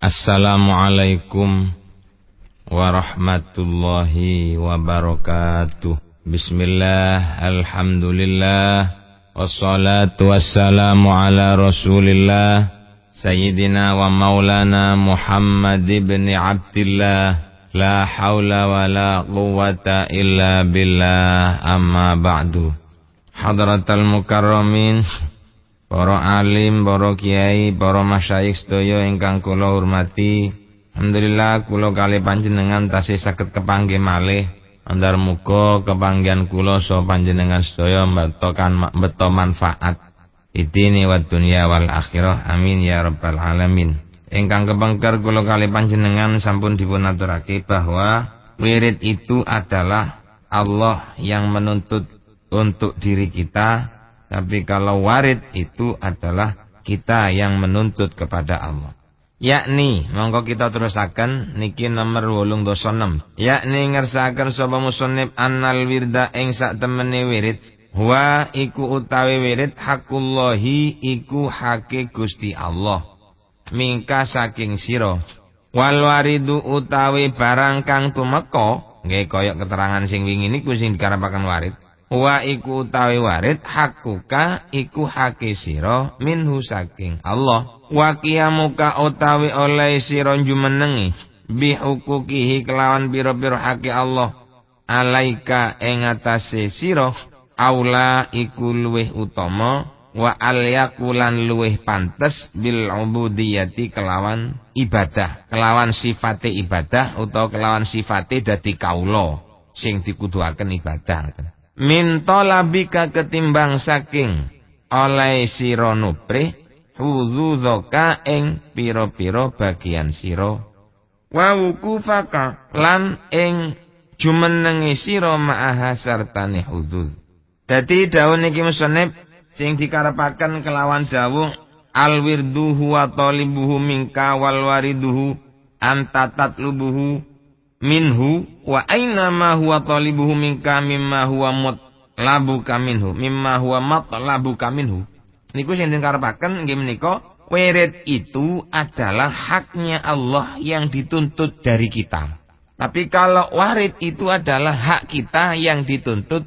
Assalamualaikum warahmatullahi wabarakatuh. Bismillah, alhamdulillah, wassalatu wassalamu ala rasulillah Sayyidina wa maulana Muhammad ibn Abdillah. La hawla wa la quwwata illa billah, amma ba'du. Hadratal mukarramin, para alim, para kiai, para masyayikh sedaya ingkang kula hormati. Alhamdulillah kula kalih panjenengan tasih saged kepanggih malih. Andhar muga kepanggihan kula saha panjenengan sedaya mbeta manfaat idini wa dunya wal akhirah. Amin ya rabbal alamin. Ingkang kepengker kula kalih panjenengan sampun dipun aturake bahwa wirid itu adalah Allah yang menuntut untuk diri kita. Tapi kalau warid itu adalah kita yang menuntut kepada Allah. Yakni, monggo kita terusaken niki nomor 86. Yakni ngersakaken sapa musannif annal wirda ing sak temene wirid. Wa iku utawi wirid hakullahi iku hake Gusti Allah. Mingka saking sira. Wal waridu utawi barang kang tumeka, nggih kaya keterangan sing wingi niku sing dikarepaken warid. Wa iku utawi warid hakuka iku hake sira minhu saking Allah. Wa qiyamuka utawi oleh sira jumenengi bi hukukihi kelawan pira-pira hake Allah alaika ing atase sira aula iku luweh utama wa alyakulan luweh pantes bil ubudiyati kelawan ibadah, kelawan sifate ibadah utawa kelawan sifate dadi kaula sing dikuduhaken ibadah. Min talabika ketimbang saking oleh sira nuprih huzuzaka ing pira-pira bagian sira wa wukufaka lan ing jumenengi sira ma'aha sartane huzuz. Dadi dawuh niki musannif sing dikarepaken kelawan dawuh al wirdu huwa talibuhu minka wal wariduhu anta tatlubuhu minhu wa aina ma huwa talibuhu minka mimma huwa matlabuka minhu mimma huwa matlabuka minhu. Niku sing dikarepaken nggih menika wirid itu adalah haknya Allah yang dituntut dari kita. Tapi kalau warid itu adalah hak kita yang dituntut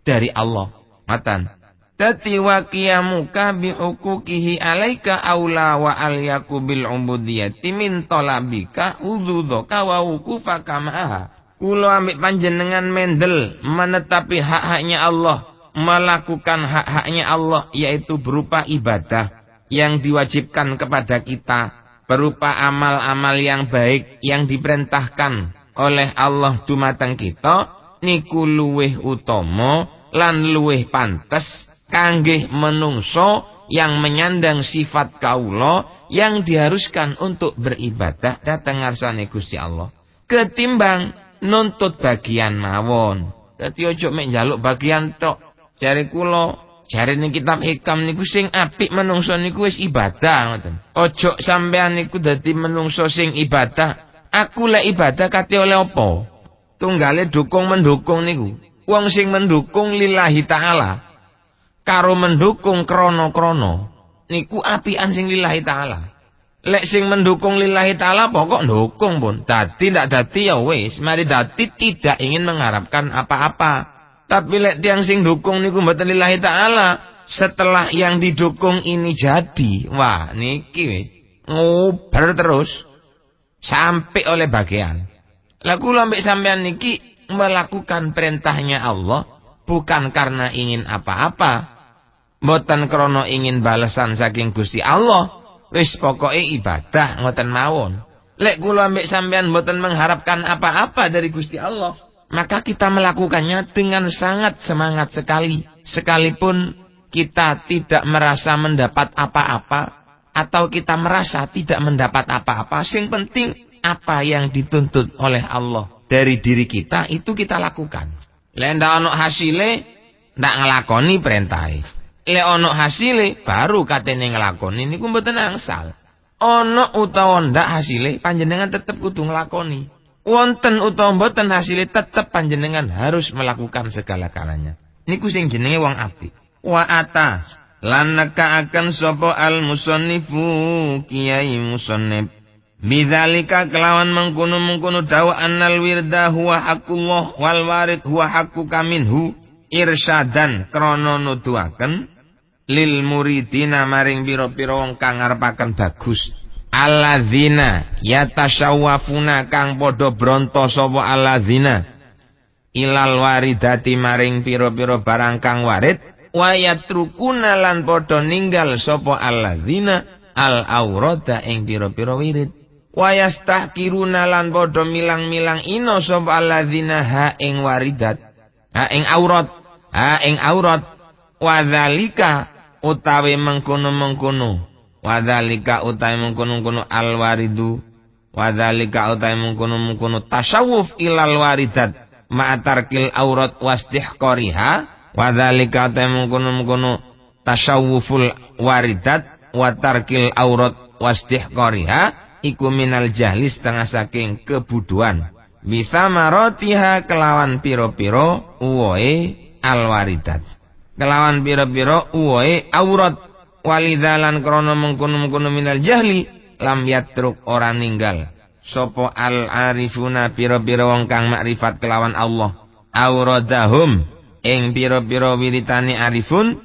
dari Allah. Matan. Dadi wa qiyamuka bi huquqihi alaika aula wa alyaku bil ubudiyati min talabika udzudaka wa wukufaka ma'aha. Kula ambek panjenengan mendel menetapi hak-haknya Allah, melakukan hak-haknya Allah yaitu berupa ibadah yang diwajibkan kepada kita, berupa amal-amal yang baik yang diperintahkan oleh Allah dumateng kita niku luweh utama lan luweh pantes kanggih menungso yang menyandang sifat kaula yang diharuskan untuk beribadah dateng ngarsane Gusti Allah ketimbang nuntut bagian mawon. Dadi ojo mek njaluk bagian tok. Jare kula, jarene kitab hikam niku sing apik menungso niku wis ibadah ngoten. Ojo sampean niku dadi menungso sing ibadah. Aku lek ibadah kate oleh apa? Tunggale dukung mendukung niku. Wong sing mendukung lillahi ta'ala karo mendukung krono-krono niku apian sing lillahi ta'ala. Lek sing mendukung lillahi ta'ala pokok ndukung pun. Dadi ndak dadi ya wis, mari dadi tidak ingin mengharapkan apa-apa. Tapi lek tiang sing dukung niku mboten lillahi ta'ala, setelah yang didukung ini jadi, wah niki wis nguber terus sampai oleh bagian. Lah kula ambek sampean niki melakukan perintahnya Allah bukan karena ingin apa-apa. Mboten krana ingin balasan saking Gusti Allah, wis pokoke ibadah ngoten mawon. Lek kula ambek sampean mboten mengharapkan apa-apa dari Gusti Allah, maka kita melakukannya dengan sangat semangat sekali. Sekalipun kita tidak merasa mendapat apa-apa atau kita merasa tidak mendapat apa-apa, sing penting apa yang dituntut oleh Allah dari diri kita itu kita lakukan. Lek ndak ono hasile ndak nglakoni perintahe. Lek ono hasile baru katene nglakoni niku mboten angsal. Ono utawa ndak hasile panjenengan tetep kudu nglakoni. Wonten utawa mboten hasile tetep panjenengan harus melakukan segala-galanya. Niku sing jenenge wong apik. Wa ata lan nekaaken sapa al musannifu kiai musannif Bidzalika kelawan mengkono-mengkono dawa annal wirda huwa haqqullah wal warid huwa haqquka minhu irsyadan krana nuduhaken lil muridina maring pira-pira wong kang ngarepaken bagus. Alladzina yatasyawwafuna kang padha bronto sapa alladzina ilal waridati maring pira-pira barang kang warid wa yatrukuna lan padha ninggal sapa alladzina al aurada ing pira-pira wirid wa yastahkiruna lan padha milang-milang ina sapa alladzina ha ing waridat ha ing aurat wa dzalika utawi mengkono-mengkono wadzalika utawi mengkono-mengkono alwaridu wadzalika utawi mengkono-mengkono tasawuf ilal waridat ma'atarkil aurat wastihqariha wadzalika utawi mengkono-mengkono tasawuful waridat wa tarkil aurat wastihqariha iku minal jahli setengah saking kebuduan bithamaratiha kelawan piro-piro uwoe alwaridat kelawan piro-piro uwoe aurat walidalan krono mengkono-mengkono minal jahli lam yatruk ora ninggal sopo al arifuna piro-piro wong kang makrifat kelawan Allah auradahum ing piro-piro wiritani arifun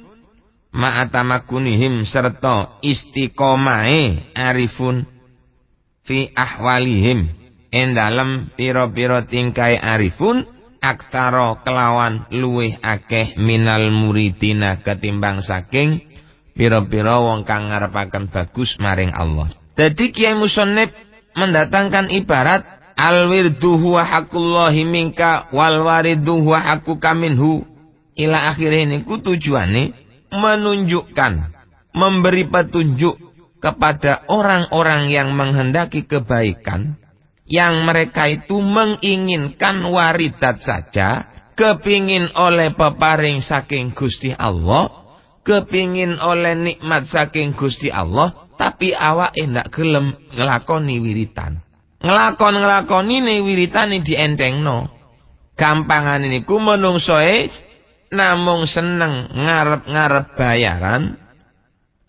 ma'atamakunihim serta istiqomahe arifun fi ahwalihim ing dalem piro-piro tingkai arifun aktaro kelawan luweh akeh minal muridina ketimbang saking pira-pira wong kang ngarepaken bagus maring Allah. Dadi Kiai Musannif mendatangkan ibarat al-wirdu huwa haqqullahi minka wal waridu huwa haqquka minhu ila akhirih niku tujuane menunjukkan, memberi petunjuk kepada orang-orang yang menghendaki kebaikan, yang mereka itu menginginkan waridat saja, kepingin oleh peparing saking Gusti Allah, kepingin oleh nikmat saking Gusti Allah, tapi awake ndak gelem nglakoni wiritan. Nglakoni wiritan dientengno. Gampangane niku menungsoe namung seneng ngarep-ngarep bayaran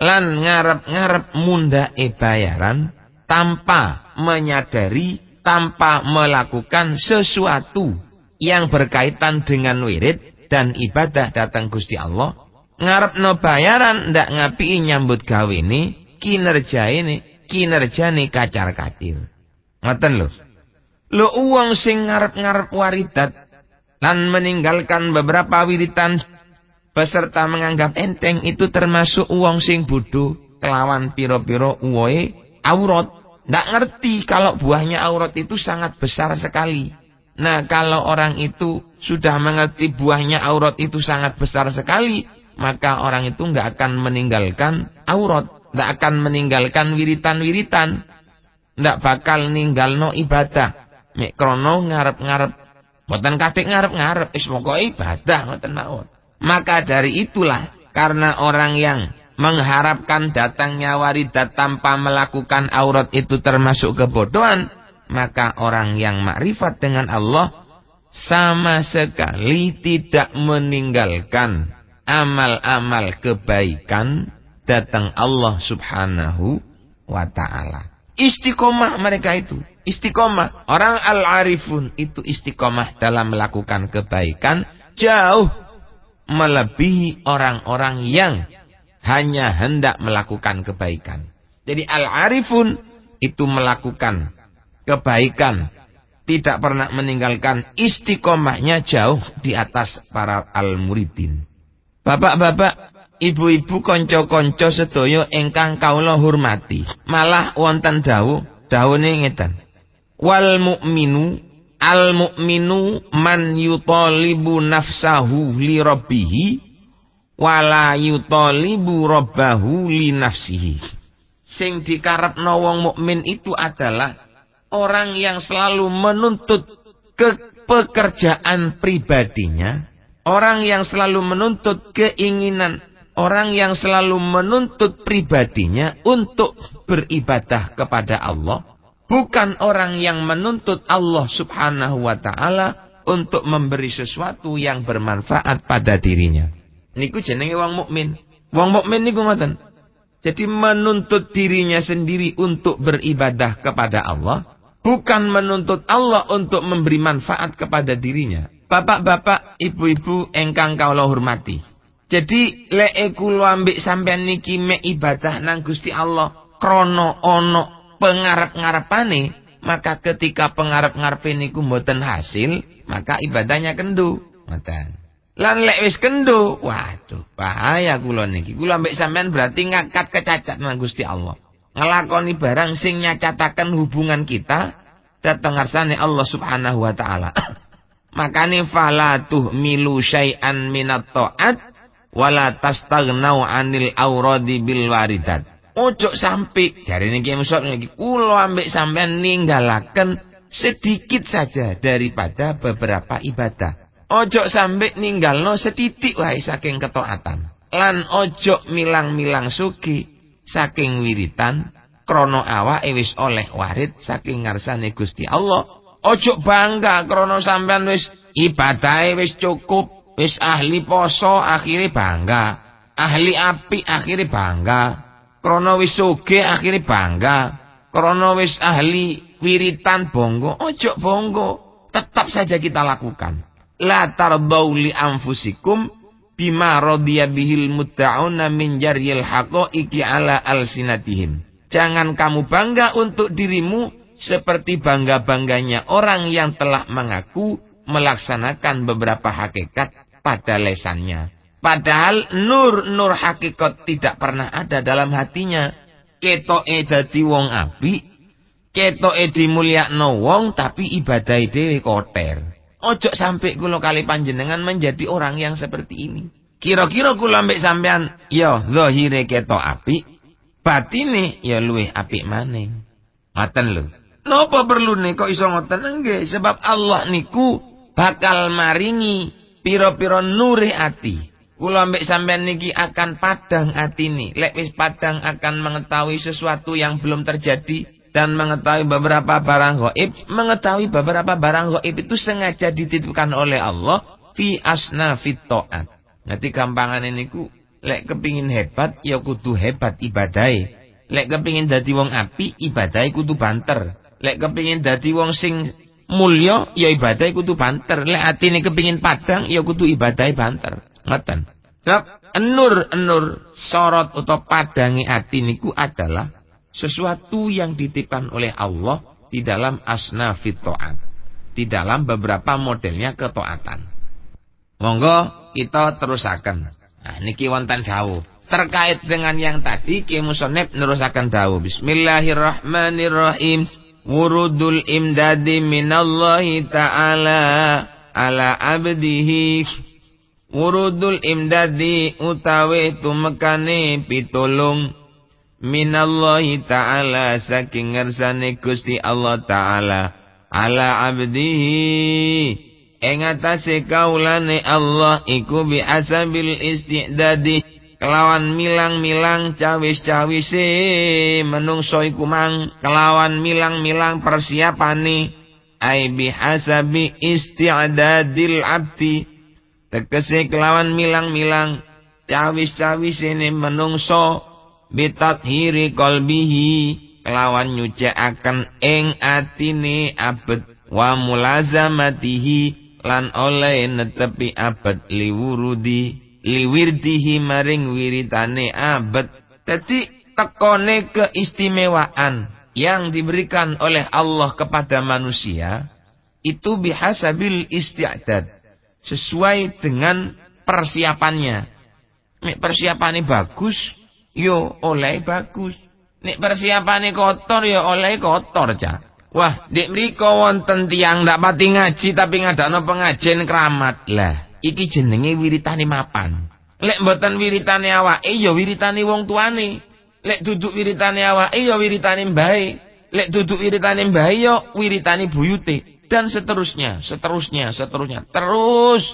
lan ngarep-ngarep mundhake bayaran tanpa menyadari, tanpa melakukan sesuatu yang berkaitan dengan wirid dan ibadah datang Gusti Allah. Ngarepno bayaran ndak ngapiki nyambut gawene, kinerjane kacar-kacir. Ngoten lho. Lho wong sing ngarep-ngarep waridat lan meninggalkan beberapa wiritan beserta menganggap enteng itu termasuk wong sing bodoh kelawan piro-piro uwoe aurat. Ndak ngerti kalau buahnya aurat itu sangat besar sekali. Nah, kalau orang itu sudah mengerti buahnya aurat itu sangat besar sekali, maka orang itu nggak akan meninggalkan aurat, nggak akan meninggalkan wiritan-wiritan, nggak bakal ninggalno ibadah. Mek krono ngarep-ngarep, boten katik ngarep-ngarep, pokoke ibadah ngoten mawon. Maka dari itulah, karena orang yang mengharapkan datangnya waridat tanpa melakukan aurat itu termasuk kebodohan, maka orang yang makrifat dengan Allah sama sekali tidak meninggalkan amal-amal kebaikan datang Allah subhanahu wa ta'ala. Istiqomah mereka itu. Istiqomah. Orang al-arifun itu istiqomah dalam melakukan kebaikan jauh melebihi orang-orang yang hanya hendak melakukan kebaikan. Jadi al-arifun itu melakukan kebaikan, tidak pernah meninggalkan, istiqomahnya jauh di atas para al-muridin. Bapak-bapak, ibu-ibu, konco-konco sedaya ingkang kawula hormati, malah wonten dawuhe ngeten. Wal mu'minu al-mu'minu man yutalibu nafsahu li rabbihi wala yutalibu rabbahu li nafsihi. Sing dikarepno wong mukmin itu adalah orang yang selalu menuntut pekerjaan pribadinya, orang yang selalu menuntut keinginan, orang yang selalu menuntut pribadinya untuk beribadah kepada Allah, bukan orang yang menuntut Allah subhanahu wa ta'ala untuk memberi sesuatu yang bermanfaat pada dirinya. Niku jenenge wong mukmin. Wong mukmin niku ngoten. Jadi menuntut dirinya sendiri untuk beribadah kepada Allah, bukan menuntut Allah untuk memberi manfaat kepada dirinya. Bapak-bapak, ibu-ibu engkang kawula hormati. Jadi lek kula ambek sampean niki mek ibadah nang Gusti Allah krana ana pengarep-ngarepane, maka ketika pengarep-ngarepe niku mboten hasil, maka ibadahnya kendu. Ngoten. Lan lek wis kendo, waduh, bahaya kula niki. Kula mbek sampean berarti ngakat kecacat nang Gusti Allah. Ngelakoni barang sing nyacataken hubungan kita dhateng ngarsane Allah Subhanahu wa taala. Makane fala tuhmilu syai'an minat ta'at wala tastaghnau 'anil auradi bil waridat. Ojo sampai jarine Ki Musab niki kula mbek sampean ninggalaken sedikit saja daripada beberapa ibadah. Ojo sampai ninggalno setitik wae saking ketaatan. Lan ojo milang-milang sugi saking wiritan krana awake wis oleh warid saking ngarsane Gusti Allah. Ojo bangga krana sampean wis ibadahe wis cukup, wis ahli poso akhire bangga, ahli apik akhire bangga, krana wis sugih akhire bangga, krana wis ahli wiritan bonggo. Ojo bonggo, tetap saja kita lakukan. La tardau li anfusikum bima radiya bihil mutta'una min jaryil haqaiqi ala alsinatihim. Jangan kamu bangga untuk dirimu seperti bangga-bangganya orang yang telah mengaku melaksanakan beberapa hakikat pada lesannya. Padahal nur hakikat tidak pernah ada dalam hatinya. Ketoke dadi wong apik, ketoke dimulyakno wong tapi ibadahe dhewe kotor. Ojo sampai kula kali panjenengan menjadi orang yang seperti ini. Kira-kira kula mbek sampean ya zahire ketok apik, batine ya luwih apik maning. Ngoten lho. Napa perlune kok iso ngoten nggih? Sebab Allah niku bakal maringi pira-pira nure ati. Kula mbek sampean niki akan padang atine. Lek wis padang akan mengetahui sesuatu yang belum terjadi. Dan mengetahui beberapa barang gaib, mengetahui beberapa barang gaib itu sengaja dititipkan oleh Allah fi asnafit ta'at. Nanti gampangan niku lek kepingin hebat ya kudu hebat ibadahe. Lek kepingin dadi wong apik ibadahe kudu banter. Lek kepingin dadi wong sing mulya ya ibadahe kudu banter. Lek atine kepingin padang ya kudu ibadahe banter. Ngoten. Sebab enur sorot utawa padange ati niku adalah sesuatu yang dititipkan oleh Allah di dalam asnafit ta'at. Di dalam beberapa modelnya ketaatan. Monggo kita terusaken. Nah niki wonten dawuh. Terkait dengan yang tadi Ki Musonep nerusaken dawuh. Bismillahirrahmanirrahim. Wurudul imdadi minallahi ta'ala ala abdihi. Wurudul imdadi utawi tumekane pitulung minallahi ta'ala saking ngersane Gusti Allah ta'ala ala abdihi ing atase kaulane Allah iku bi asabil istidadi kelawan milang-milang cawis-cawise menungso iku mang kelawan milang-milang persiapane ai bi hasabi istidadil abdi tegese kelawan milang-milang cawis-cawise menungso bitathiri qalbihi kelawan nyucikaken ing atine abet wa mulazamatihi lan oleh netepi abet liwirdihi maring wiritane abet. Dadi tekone keistimewaan yang diberikan oleh Allah kepada manusia itu bihasabil isti'dad sesuai dengan persiapannya. Nek persiapannya bagus yo oleh bagus. Nek persiapane kotor yo oleh kotor cah. Wah, dik mriko wonten tiyang ndak pati ngaji tapi ngadakno pengajian keramat. Lah, iki jenenge wiritane mapan. Lek mboten wiritane awake yo wiritane wong tuane. Lek duduk wiritane awake yo wiritane mbahe. Lek duduk wiritane mbahe yo wiritane buyute dan seterusnya. Terus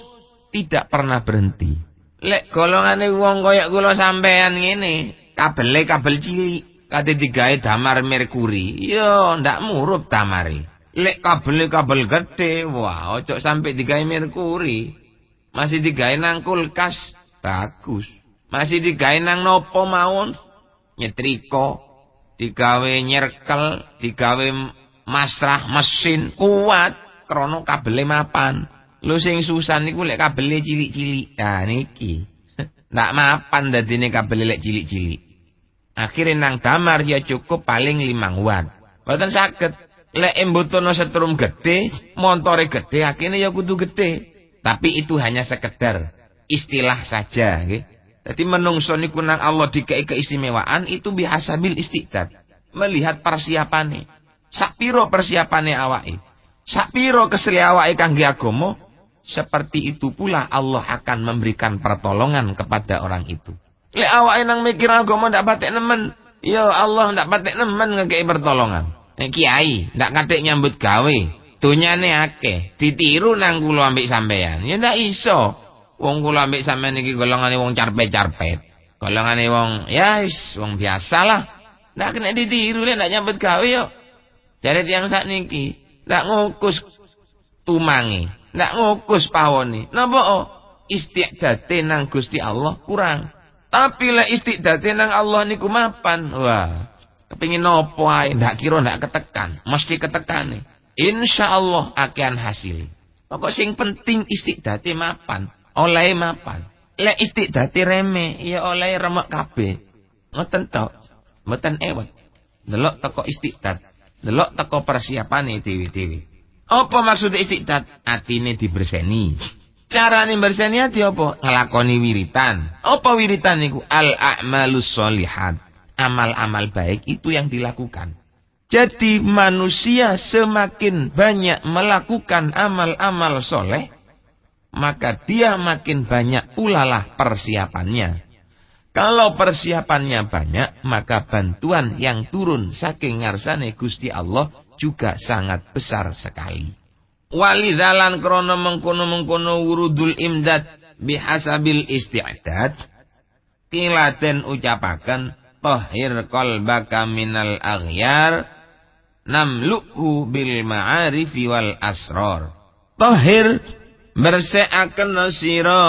tidak pernah berhenti. Lek golongane wong kaya kula sampean ngene, kabel cilik, kate digawe damar merkuri, yo ndak murup damare. Lek kabel gede, wah ojo sampai digawe merkuri. Masih digawe nang kulkas, bagus. Masih digawe nang nopo mawon, nyetrika, digawe nyerkel, digawe masrah mesin kuat krana kabele mapan. Lho sing susah niku lek kabele cilik-cilik. Nah niki. Ndak mapan dadine kabele lek cilik-cilik. Akhire nang damar ya cukup paling 5 watt. Mboten saged. Lek embutono setrum gede, montore gede, akhirnya ya kudu gede. Tapi itu hanya sekedar istilah saja, nggih. Jadi menungso niku nang Allah dikei keistimewaan itu bihasabil istiqdad. Melihat persiapane. Sakpiro persiapane awake. Sakpiro keseli awake kangge agama, seperti itu pula Allah akan memberikan pertolongan kepada orang itu. Lek awake nang mikir agama ndak patek nemen, ya Allah ndak patek nemen ngekei pertolongan. Nek kiai ndak katik nyambut gawe, donyane akeh, ditiru nang kula ambek sampean. Ya ndak iso. Wong kula ambek sampean iki golongane wong carpet-carpet. Golongane wong ya wis wong biasalah. Ndak kena ditiru lek ndak nyambut gawe yo. Jare tiyang sakniki ndak ngukus tumange, ndak ngukus pawone. Napa istiqdate nang Gusti Allah kurang. Tapi lek istiqdate nang Allah niku mapan. Wah, kepengin nopo ae ndak kira ndak ketekan, mesti ketekane. Insyaallah akan hasil. Pokok sing penting istiqdate mapan, oleh mapan. Lek istiqdate reme, ya oleh remek kabeh. Ngoten tok. Mboten ewet. Delok teko istiqdad, delok teko persiapane dhewe-dhewe. Apa maksud istiqdad? Atine diberseni. Carane berseni ati apa? Nglakoni wiritan. Apa wiritan niku? Al-a'malus sholihat. Amal-amal baik itu yang dilakukan. Jadi manusia semakin banyak melakukan amal-amal soleh, maka dia makin banyak pulalah persiapannya. Kalau persiapannya banyak, maka bantuan yang turun saking ngarsane Gusti Allah juga sangat besar sekali. Walidzalan krana mengkono-mengkono wurudul imdad bihasabil isti'dad, kilaten ucapaken tahhir qalbaka minal aghyar namluhu bil ma'arifi wal asrar. Tahhir bersihkaken sira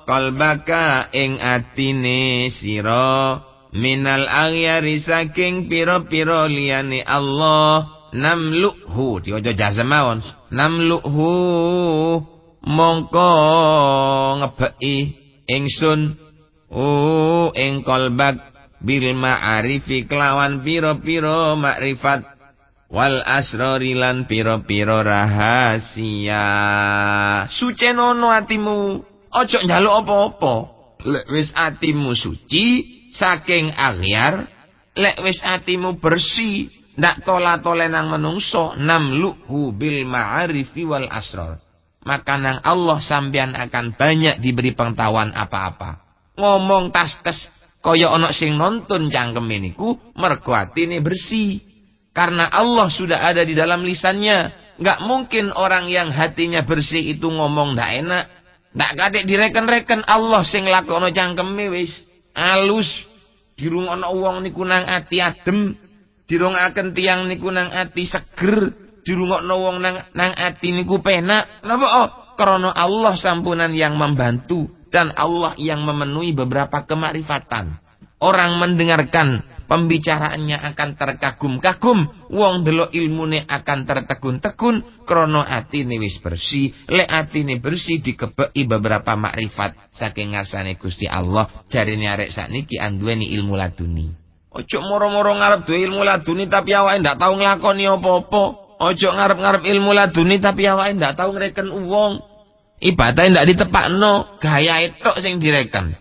qalbaka ing atine sira minal aghyari saking pira-pira liyane Allah. Namluhu diwaca jazm mawon. Namluhu mongko ngebeki ingsun ing qalbak bil ma'arifi kelawan pira-pira makrifat wal asrori lan pira-pira rahasia. Sucenono atimu, ojo njaluk apa-apa. Lek wis atimu suci saking aghyar, lek wis atimu bersih, ndak tola-tole nang menungso, namluhu bil ma'arifi wal asrar. Maka nang Allah sampean akan banyak diberi pengetahuan apa-apa. Ngomong tas-tes kaya ana sing nonton cangkeme niku mergo atine bersih. Karena Allah sudah ada di dalam lisannya. Nggak mungkin orang yang hatinya bersih itu ngomong ndak enak. Ndak kadek direken-reken Allah sing lakono cangkeme wis alus. Dirungokno wong niku nang ati adem. Dirungaken tiyang niku nang ati seger, dirungokno wong nang ati niku penak. Napa? Karena Allah sampunan yang membantu dan Allah yang memenuhi beberapa kemakrifatan. Orang mendengarkan pembicaraannya akan terkagum-kagum, wong delok ilmune akan tertegun-tegun krana atine wis bersih. Lek atine bersih dikebeki beberapa makrifat saking ngarsane Gusti Allah. Jarine arek sakniki anduweni ilmu laduni. Ojo moro-moro ngarep duwe ilmu laduni tapi awake ndak tau nglakoni apa-apa. Ojo ngarep-ngarep ilmu laduni tapi awake ndak tau ngreken wong. Ibadahe ndak ditepakno, gayahe tok sing direken.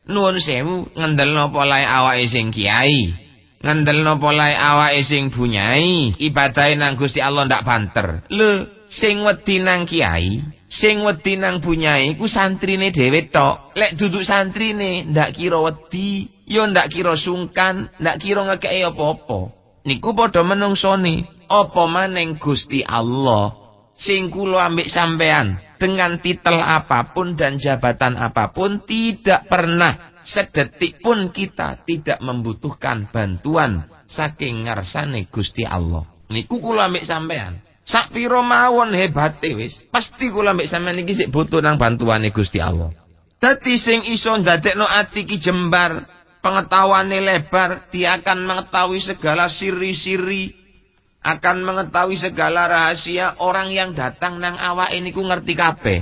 Nuwun sewu, ngendelno polahe awake sing kiai. Ngendelno polahe awake sing bunyai. Ibadahe nang Gusti Allah ndak banter. Lho, sing wedi nang kiai, sing wedi nang bunyai ku santrine dhewe tok. Lek duduk santrine ndak kira wedi. Yo ndak kira sungkan, ndak kira ngekeki apa-apa. Niku padha menungsone, apa maning Gusti Allah sing kula ambek sampean dengan titel apapun dan jabatan apapun tidak pernah sedetik pun kita tidak membutuhkan bantuan saking ngarsane Gusti Allah. Niku kula ambek sampean. Sak pira mawon hebate wis, pasti kula ambek sampean iki sik butuh nang bantuane Gusti Allah. Dadi sing iso ndadekno ati ki jembar, pengetahuannya lebar, dia akan mengetahui segala siri-siri, akan mengetahui segala rahasia. Orang yang datang nang awak ini ku ngerti kabeh.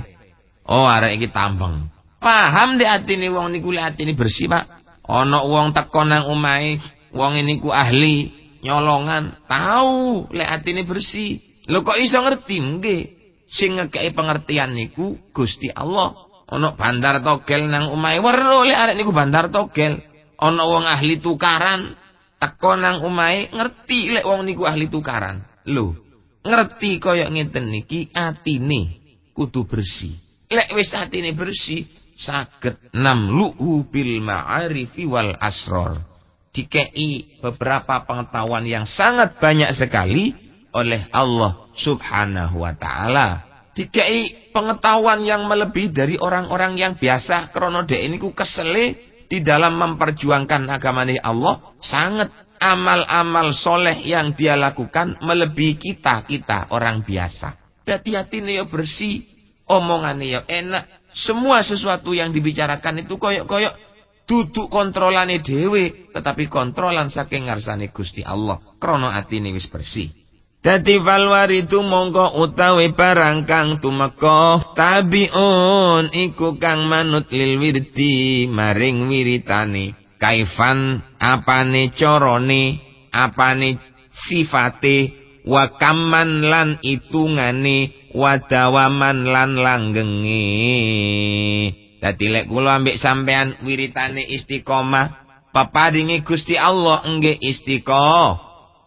Oh, arek iki tambeng. Paham di atine wong niku lek atine bersih, Pak. Ana wong teko nang omahe, wong ini ku ahli nyolongan, tahu lek atine bersih. Lho kok iso ngerti? Nggih. Sing ngekeki pengertian niku Gusti Allah. Ana bandar togel nang omahe, weruh lek arek niku bandar togel. Ana wong ahli tukaran teko nang omahe, ngerti lek wong niku ahli tukaran. Lho, ngerti kaya ngeten niki atine kudu bersih. Lek wis atine bersih, saged namlu'u bil ma'arifi wal asrar. Dikei beberapa pengetahuan yang sangat banyak sekali oleh Allah Subhanahu wa ta'ala. Dikei pengetahuan yang melebihi dari orang-orang yang biasa. Krana dhek niku kesele di dalam memperjuangkan agamane Allah. Sangat amal-amal soleh yang dia lakukan melebihi kita orang biasa. Dadi atine ya bersih, omongannya ya enak. Semua sesuatu yang dibicarakan itu koyok-koyok duduk kontrolane dhewe, tetapi kontrolan saking ngarsane Gusti Allah. Krana atine wis bersih. Dadi falwaridu mongko utawi barang kang tumeka tabiun iku kang manut lil wirdi maring wiritane. Kaifan apane carane, apane sifate, wa kaman lan itungane, wadawaman lan langgenge. Dadi lek kula ambek sampean wiritane istiqomah, peparinge Gusti Allah nggih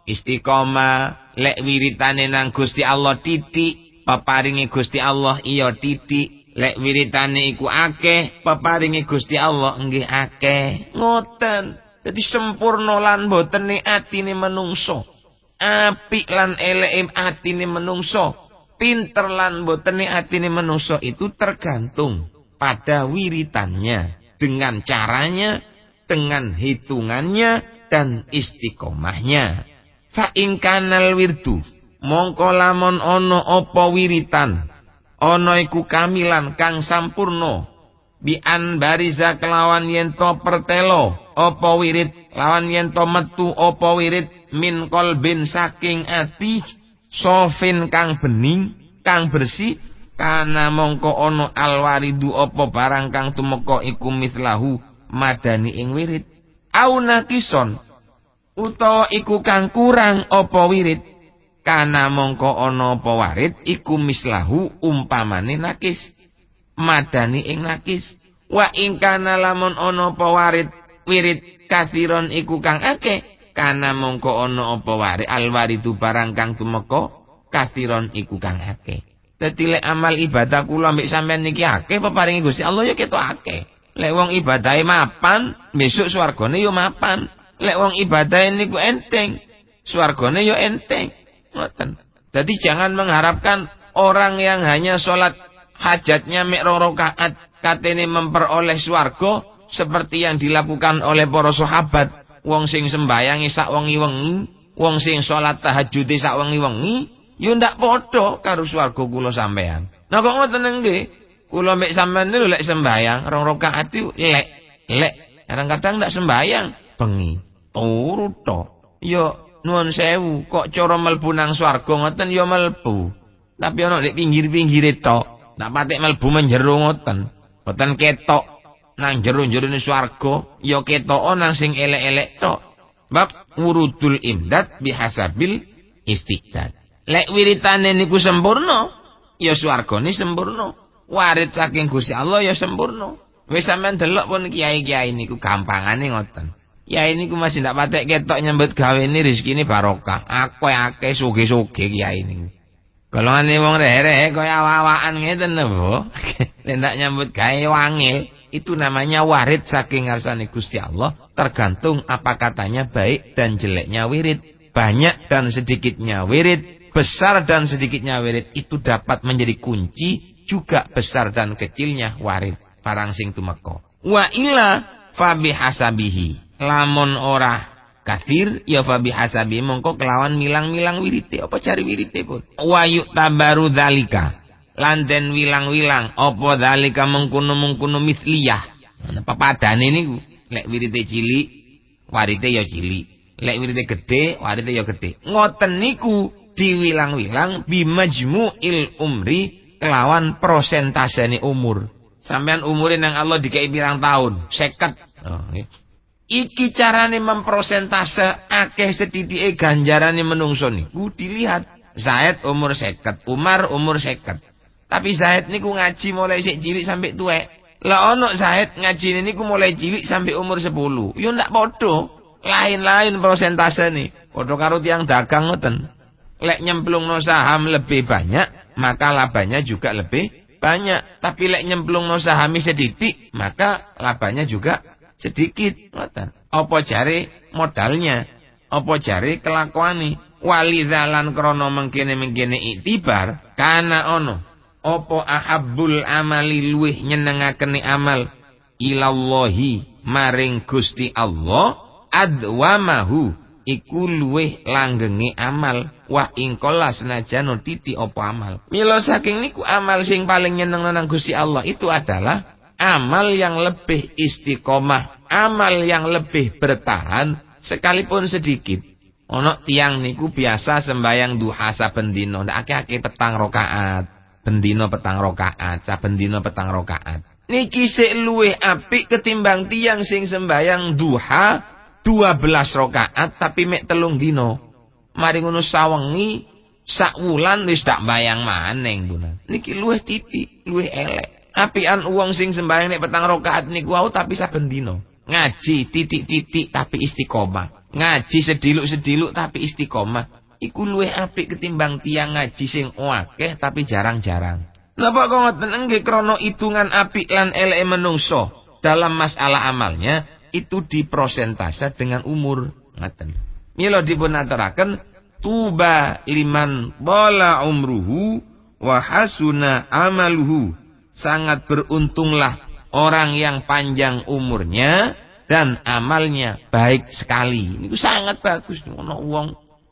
istiqomah. Lek wiritane nang Gusti Allah titik, peparinge Gusti Allah iya titik. Lek wiritane iku akeh, peparinge Gusti Allah nggih akeh. Ngoten. Dadi sempurna lan botene atine menungso. Apik lan eleke atine menungso. Pinter lan botene atine menungso itu tergantung pada wiritannya, dengan caranya, dengan hitungannya dan istiqomahnya. Fa in kanal wirdu mongko lamun ana apa wiritan, ana iku kamilan kang sampurna, bi an bariza kelawan yen to pertelo apa wirid, lawan yen to metu apa wirid min qalbin saking ati, sofin kang bening, kang bersih, kana mongko ana alwaridu apa barang kang tumeka iku mislahu madani ing wirid, au nakison utawa iku kang kurang apa wirid, kana mongko ana apa warid iku mislahu umpamane nakis madani ing nakis. Wa ing kana lamun ana apa warid wirid kathiron iku kang akeh, kana mongko ana apa warid alwaridu barang kang tumeka kathiron iku kang akeh. Dadi lek amal ibadah kula mbek sampean niki akeh peparingi Gusti Allah ya ketok akeh. Lek wong ibadahe mapan, besok swargane yo mapan. Lek wong ibadah niku enteng, swargane yo enteng. Ngoten. Jadi jangan mengharapkan orang yang hanya sholat hajatnya mek 2 rakaat katene memperoleh swarga seperti yang dilakukan oleh para sahabat. Wong sing sembayangi sak wengi-wengi, wong sing sholat tahajud sak wengi-wengi, yo ndak padha karo swarga kula sampean. Nah kok ngoten nggih? Kula mek sampean niku lek sembayang 2 rakaat itu lek kadang-kadang ndak sembayang bengi. Turu tok. Yo nuwun sewu, kok cara mlebu nang swarga ngoten yo mlebu. Tapi ana nek pinggir-pinggire tok, tak patek mlebu menjero ngoten. Boten ketok nang jero-jerone swarga, yo ketok nang sing elek-elek tok. Bab wurudul imdad bihasabil istiqdad. Lek wiritane niku sempurna, ya swargane sempurna. Warid saking Gusti Allah ya sempurna. Wis sampean delok pun kiai-kiai niku gampangane ngoten. Ya ini ku masih ndak patek ketok nyambut gawe ini rezekine barokah. Akeh sugih-sugih kiai niku. Golongane wong rehe-rehe kaya awak-awakan ngeten lho. Nek ndak nyambut gawe wangil, itu namanya warid saking ngarsane Gusti Allah, tergantung apa katanya baik dan jeleknya wirid. Banyak dan sedikitnya wirid, besar dan sedikitnya wirid itu dapat menjadi kunci, juga besar dan kecilnya warid parang sing tumeka. Wa illa fa bihasabihi. Lamun ora kathir ya fa bihasabi mongko kelawan milang-milang wirite apa cari wirite pun. Wa yutabaru dzalika lan den wilang-wilang apa dzalika mengkono-mengkono misliyah. Pepadane niku Lek wirite cilik, warite ya cilik. Lek wirite gedhe, warite ya gedhe. Ngoten niku diwilang-wilang bimajmu'il umri kelawan prosentasane umur. Sampean umure nang Allah dikai pirang tahun? 50. Oh, nggih. Iki carane memprosentase akeh sedithike ganjarane menungso niku dilihat. Zaid umur 50, Umar umur 50. Tapi Zaid niku ngaji mulai sik cilik sampai tuwek. Lah ono Zaid ngajine niku mulai cilik sampai umur 10. Yo ndak padha. Lain-lain prosentasene. Padha karo tiyang dagang ngoten. Lek nyemplungno saham lebih banyak, maka labanya juga lebih banyak. Tapi lek nyemplungno saham sedikit, maka labanya juga sedikit. Ngoten. Apa jare modalnya? Apa jare kelakuane? Walidzalan krana mengkene-mengkene iktibar kana ono. Apa ahabbul amali luwih nyenengakene amal ilallahi maring Gusti Allah adwamahu iku luwih langgenge amal wa ingkola senajan titi apa amal. Mila saking niku amal sing paling nyeneng nang Gusti Allah itu adalah amal yang lebih istiqomah, amal yang lebih bertahan sekalipun sedikit. Ono tiang niku biasa sembayang duha saben dina, ndak akeh-akeh petang rakaat. Bendina petang rakaat, saben dina petang rakaat. Niki sik luwih apik ketimbang tiang sing sembayang duha 12 rakaat tapi mek 3 dina. Mari ngono sawengi sak wulan wis tak bayang maneng bulan. Niki luwih titik, luwih elek. Apian uang sing sembayang nek petang rakaat niku wau tapi saben dina. Ngaji titik-titik tapi istiqomah. Ngaji sediluk-sediluk tapi istiqomah. Iku luwih apik ketimbang tiang ngaji sing akeh tapi jarang-jarang. Napa kok ngoten? Nggih krana hitungan apik lan eleke menungso dalam masalah amalnya itu diprosentase dengan umur. Ngoten. Mila dipun aturaken tuba liman bala umruhu wa hasuna amaluhu. Sangat beruntunglah orang yang panjang umurnya dan amalnya baik sekali. Niku sangat bagus. Ono wong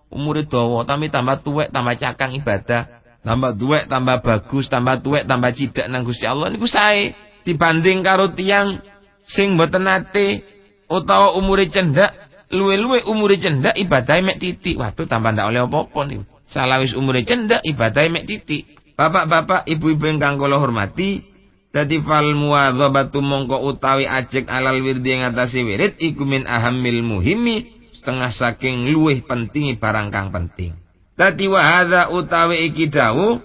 umure dawa tapi tambah tuwek tambah cakang ibadah, tambah tuwek tambah bagus, tambah tuwek tambah cidak nang Gusti Allah niku sae dibanding karo tiyang sing mboten nate utawa umure cendak, luwe-luwe umure cendak ibadahe mek titik. Waduh tambah ndak oleh apa-apa niku. Salah wis umure cendak ibadahe mek titik. Bapak-bapak, ibu-ibu ingkang kula hormati, dadi fal muwadzabatu mongko utawi ajek alal wirdi ing atase wirid iku min ahammil muhimmi setengah saking luwih pentingi barang kang penting. Dadi wa hadza utawi iki dawuh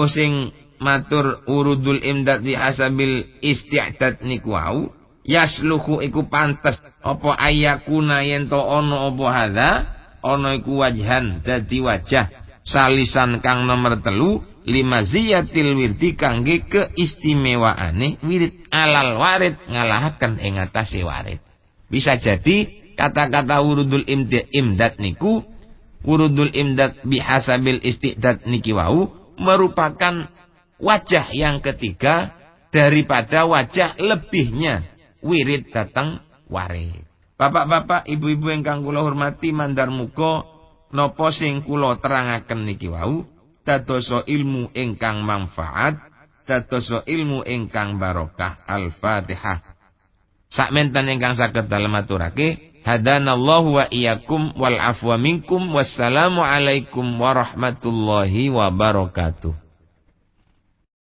sing matur urudul imdad bi hasabil isti'dad niku wau yasluhu iku pantes apa ayakuna yen to ana apa hadza ana iku wajhan dadi wajah salisan kang nomor 3 limaziyatil wirdi kangge keistimewaane wirid alal warid ngalahaken ing atase warid. Bisa jadi kata-kata wurudul imdad niku wurudul imdad bihasabil istidad niki wau merupakan wajah yang ketiga daripada wajah lebihnya wirid datang warid. Bapak-bapak, ibu-ibu ingkang kula hormati, mandar muga napa sing kula terangaken niki wau dadosa ilmu ingkang manfaat, dadosa ilmu ingkang barokah. Al-Fatihah. Sakmenten ingkang saged dalem aturake hadanallahu wa iyyakum wal afwa minkum wassalamu alaikum warahmatullahi wabarakatuh.